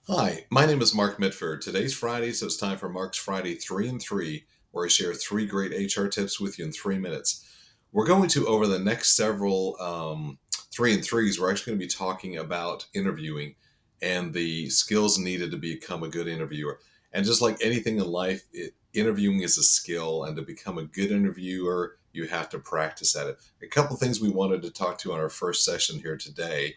Hi, my name is Mark Mitford. Today's Friday, so it's time for Mark's Friday 3 and 3, where I share three great HR tips with you in 3 minutes. We're going to, over the next several 3 and 3s, we're actually going to be talking about interviewing and the skills needed to become a good interviewer. And just like anything in life, interviewing is a skill, and to become a good interviewer, you have to practice at it. A couple things we wanted to talk to on our first session here today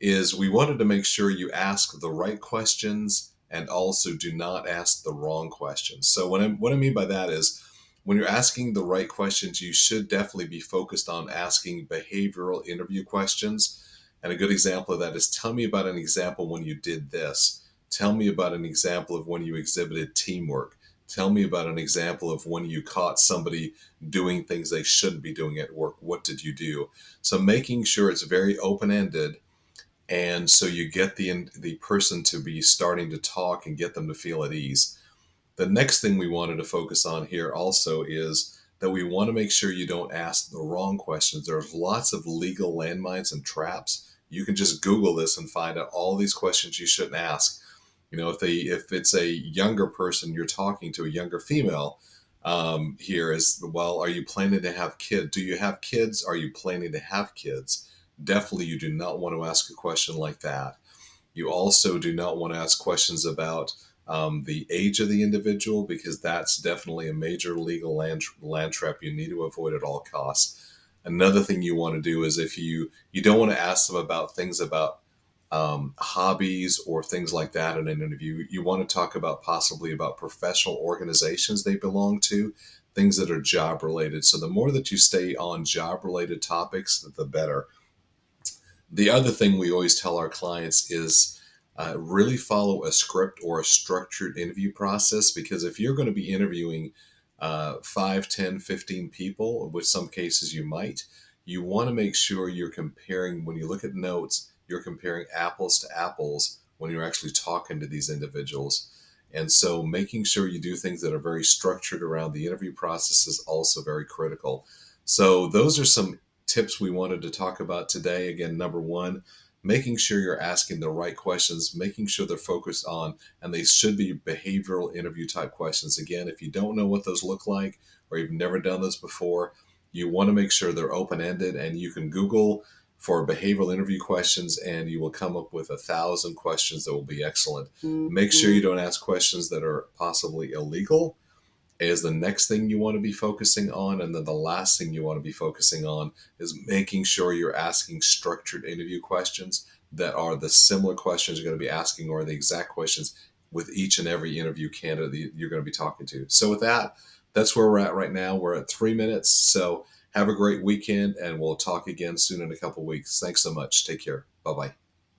is we wanted to make sure you ask the right questions and also do not ask the wrong questions. So what I mean by that is when you're asking the right questions, you should definitely be focused on asking behavioral interview questions. And a good example of that is, tell me about an example when you did this. Tell me about an example of when you exhibited teamwork. Tell me about an example of when you caught somebody doing things they shouldn't be doing at work. What did you do? So making sure it's very open-ended, and so you get the person to be starting to talk and get them to feel at ease. The next thing we wanted to focus on here also is that we want to make sure you don't ask the wrong questions. There's lots of legal landmines and traps. You can just Google this and find out all these questions you shouldn't ask. If it's a younger person you're talking to, a younger female, here is, well, are you planning to have kids? Do you have kids? Are you planning to have kids? Definitely, you do not want to ask a question like that. You also do not want to ask questions about the age of the individual, because that's definitely a major legal land trap you need to avoid at all costs. Another thing you want to do is, if you don't want to ask them about things about hobbies or things like that in an interview. You want to talk about possibly about professional organizations they belong to, things that are job related. So the more that you stay on job related topics, the better. The other thing we always tell our clients is really follow a script or a structured interview process, because if you're going to be interviewing 5, 10, 15 people, which some cases you might, you want to make sure you're comparing, when you look at notes, you're comparing apples to apples when you're actually talking to these individuals. And so making sure you do things that are very structured around the interview process is also very critical. So those are some tips we wanted to talk about today. Again, number one, making sure you're asking the right questions, making sure they're focused on, and they should be behavioral interview type questions. Again, if you don't know what those look like, or you've never done this before, you want to make sure they're open ended, and you can Google for behavioral interview questions and you will come up with 1,000 questions that will be excellent. Make sure you don't ask questions that are possibly illegal, is the next thing you want to be focusing on. And then the last thing you want to be focusing on is making sure you're asking structured interview questions that are the similar questions you're going to be asking, or the exact questions with each and every interview candidate that you're going to be talking to. So with that, that's where we're at right now. We're at 3 minutes. So have a great weekend, and we'll talk again soon in a couple weeks. Thanks so much. Take care. Bye bye.